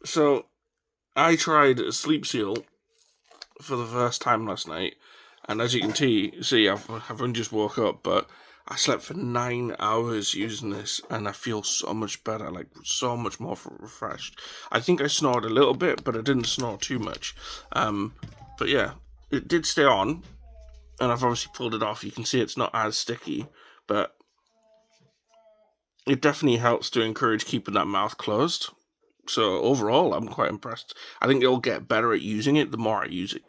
So I tried Sleep Seal for the first time last night, and as you can see, I've only just woke up, but I slept for 9 hours using this, and I feel so much better, like so much more refreshed. I think I snored a little bit, but I didn't snore too much. But yeah, it did stay on, and I've obviously pulled it off. You can see it's not as sticky, but it definitely helps to encourage keeping that mouth closed. So overall, I'm quite impressed. I think it'll get better at using it the more I use it.